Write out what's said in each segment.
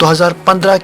2015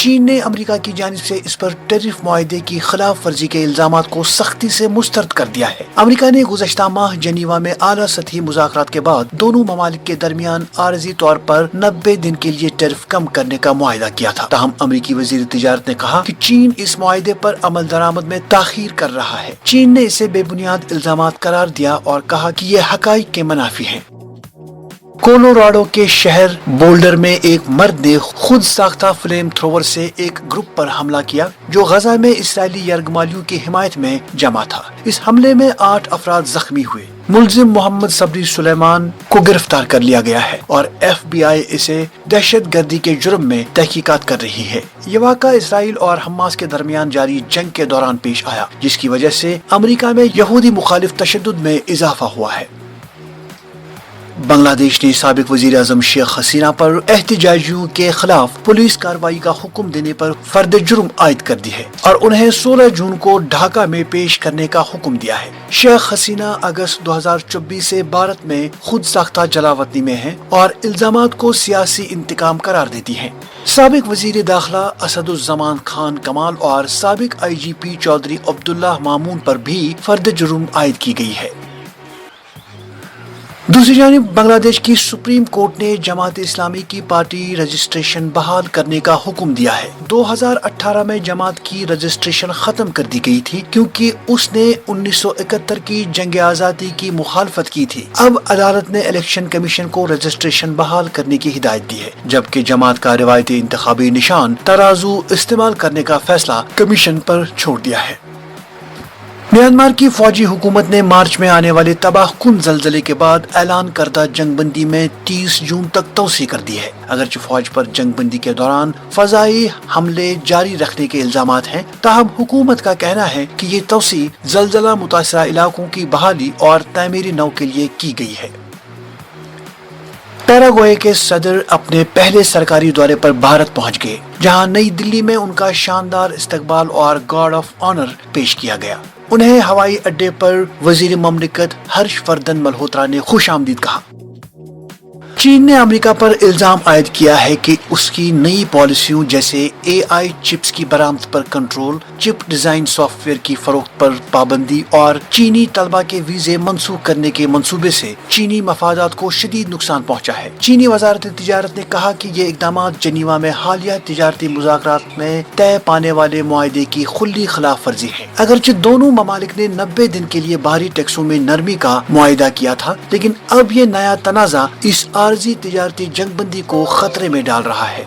چین نے امریکہ کی جانب سے اس پر ٹیرف معاہدے کی خلاف ورزی کے الزامات کو سختی سے مسترد کر دیا ہے۔ امریکہ نے گزشتہ ماہ جنیوا میں اعلیٰ سطحی مذاکرات کے بعد دونوں ممالک کے درمیان عارضی طور پر 90 دن کے لیے ٹیرف کم کرنے کا معاہدہ کیا تھا۔ تاہم امریکی وزیر تجارت نے کہا کہ چین اس معاہدے پر عمل درآمد میں تاخیر کر رہا ہے۔ چین نے اسے بے بنیاد الزامات قرار دیا اور کہا کہ یہ حقائق کے منافی ہیں۔ کولوراڈو کے شہر بولڈر میں ایک مرد نے خود ساختہ فلیم تھروور سے ایک گروپ پر حملہ کیا جو غزہ میں اسرائیلی یرغمالیوں کی حمایت میں جمع تھا۔ اس حملے میں 8 افراد زخمی ہوئے۔ ملزم محمد صبری سلیمان کو گرفتار کر لیا گیا ہے اور FBI اسے دہشت گردی کے جرم میں تحقیقات کر رہی ہے۔ یہ واقعہ اسرائیل اور حماس کے درمیان جاری جنگ کے دوران پیش آیا، جس کی وجہ سے امریکہ میں یہودی مخالف تشدد میں اضافہ ہوا ہے۔ بنگلہ دیش نے سابق وزیر اعظم شیخ حسینہ پر احتجاجیوں کے خلاف پولیس کارروائی کا حکم دینے پر فرد جرم عائد کر دی ہے اور انہیں 16 جون کو ڈھاکہ میں پیش کرنے کا حکم دیا ہے۔ شیخ حسینہ اگست 2024 سے بھارت میں خود ساختہ جلاوطنی میں ہیں اور الزامات کو سیاسی انتقام قرار دیتی ہیں۔ سابق وزیر داخلہ اسد الزمان خان کمال اور سابق IGP چودھری عبداللہ مامون پر بھی فرد جرم عائد کی گئی ہے۔ دوسری جانب بنگلہ دیش کی سپریم کورٹ نے جماعت اسلامی کی پارٹی رجسٹریشن بحال کرنے کا حکم دیا ہے۔ 2018 میں جماعت کی رجسٹریشن ختم کر دی گئی تھی کیونکہ اس نے 1971 کی جنگ آزادی کی مخالفت کی تھی۔ اب عدالت نے الیکشن کمیشن کو رجسٹریشن بحال کرنے کی ہدایت دی ہے، جبکہ جماعت کا روایتی انتخابی نشان ترازو استعمال کرنے کا فیصلہ کمیشن پر چھوڑ دیا ہے۔ میانمار کی فوجی حکومت نے مارچ میں آنے والے تباہ کن زلزلے کے بعد اعلان کردہ جنگ بندی میں 30 جون تک توسیع کر دی ہے۔ اگرچہ فوج پر جنگ بندی کے دوران فضائی حملے جاری رکھنے کے الزامات ہیں، تاہم حکومت کا کہنا ہے کہ یہ توسیع زلزلہ متاثرہ علاقوں کی بحالی اور تعمیری نو کے لیے کی گئی ہے۔ پیراگوئے کے صدر اپنے پہلے سرکاری دورے پر بھارت پہنچ گئے، جہاں نئی دلی میں ان کا شاندار استقبال اور گارڈ آف آنر پیش کیا گیا۔ انہیں ہوائی اڈے پر وزیر مملکت ہرش وردھن ملہوترا نے خوش آمدید کہا۔ چین نے امریکہ پر الزام عائد کیا ہے کہ اس کی نئی پالیسیوں جیسے AI چپس کی برآمد پر کنٹرول، چپ ڈیزائن سافٹ ویئر کی فروخت پر پابندی اور چینی طلبہ کے ویزے منسوخ کرنے کے منصوبے سے چینی مفادات کو شدید نقصان پہنچا ہے۔ چینی وزارت تجارت نے کہا کہ یہ اقدامات جنیوا میں حالیہ تجارتی مذاکرات میں طے پانے والے معاہدے کی کھلی خلاف ورزی ہے۔ اگرچہ دونوں ممالک نے 90 دن کے لیے باہری ٹیکسوں میں نرمی کا معاہدہ کیا تھا، لیکن اب یہ نیا تنازع اس عارضی تجارتی جنگ بندی کو خطرے میں ڈال رہا ہے۔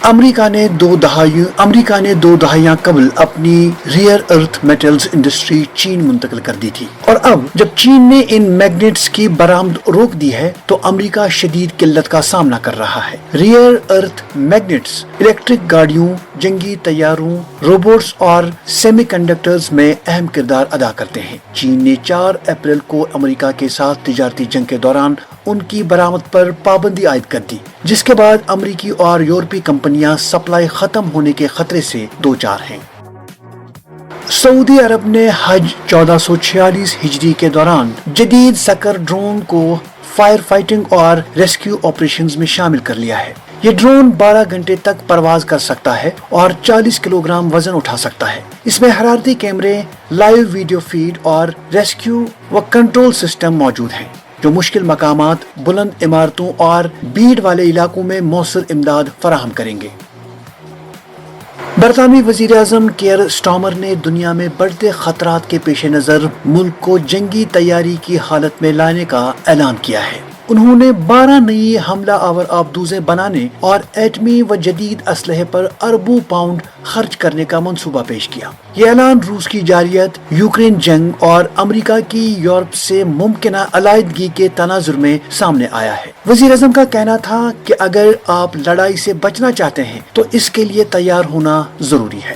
امریکہ نے 2 دہائیاں قبل اپنی ریئر ارتھ میٹلز انڈسٹری چین منتقل کر دی تھی، اور اب جب چین نے ان میگنیٹس کی برآمد روک دی ہے تو امریکہ شدید قلت کا سامنا کر رہا ہے۔ ریئر ارتھ میگنیٹس الیکٹرک گاڑیوں، جنگی طیاروں، روبوٹس اور سیمی کنڈکٹرز میں اہم کردار ادا کرتے ہیں۔ چین نے 4 اپریل کو امریکہ کے ساتھ تجارتی جنگ کے دوران ان کی برآمد پر پابندی عائد کر دی، جس کے بعد امریکی اور یورپی کمپنیاں سپلائی ختم ہونے کے خطرے سے دوچار ہیں۔ سعودی عرب نے حج 1446 ہجری کے دوران جدید سکر ڈرون کو فائر فائٹنگ اور ریسکیو آپریشنز میں شامل کر لیا ہے۔ یہ ڈرون 12 گھنٹے تک پرواز کر سکتا ہے اور 40 کلو گرام وزن اٹھا سکتا ہے۔ اس میں حرارتی کیمرے، لائیو ویڈیو فیڈ اور ریسکیو و کنٹرول سسٹم موجود ہیں، جو مشکل مقامات، بلند عمارتوں اور بھیڑ والے علاقوں میں مؤثر امداد فراہم کریں گے۔ برطانوی وزیر اعظم کیئر سٹارمر نے دنیا میں بڑھتے خطرات کے پیش نظر ملک کو جنگی تیاری کی حالت میں لانے کا اعلان کیا ہے۔ انہوں نے 12 نئی حملہ آور آبدوزیں بنانے اور ایٹمی و جدید اسلحے پر اربوں پاؤنڈ خرچ کرنے کا منصوبہ پیش کیا۔ یہ اعلان روس کی جارحیت، یوکرین جنگ اور امریکہ کی یورپ سے ممکنہ علیحدگی کے تناظر میں سامنے آیا ہے۔ وزیر اعظم کا کہنا تھا کہ اگر آپ لڑائی سے بچنا چاہتے ہیں تو اس کے لیے تیار ہونا ضروری ہے۔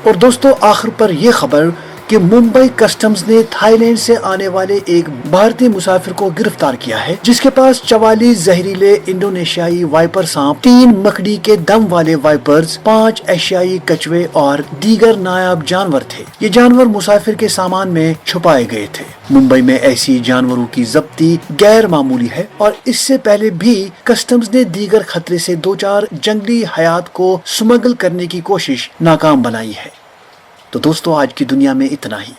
اور دوستو، آخر پر یہ خبر کہ ممبئی کسٹمز نے تھائی لینڈ سے آنے والے ایک بھارتی مسافر کو گرفتار کیا ہے، جس کے پاس 44 زہریلے انڈونیشیائی وائپر سانپ، 3 مکڑی کے دم والے وائپرز، 5 ایشیائی کچھوے اور دیگر نایاب جانور تھے۔ یہ جانور مسافر کے سامان میں چھپائے گئے تھے۔ ممبئی میں ایسی جانوروں کی ضبطی غیر معمولی ہے، اور اس سے پہلے بھی کسٹمز نے دیگر خطرے سے دوچار جنگلی حیات کو سمگل کرنے کی کوشش ناکام بنائی ہے۔ تو دوستو، آج کی دنیا میں اتنا ہی۔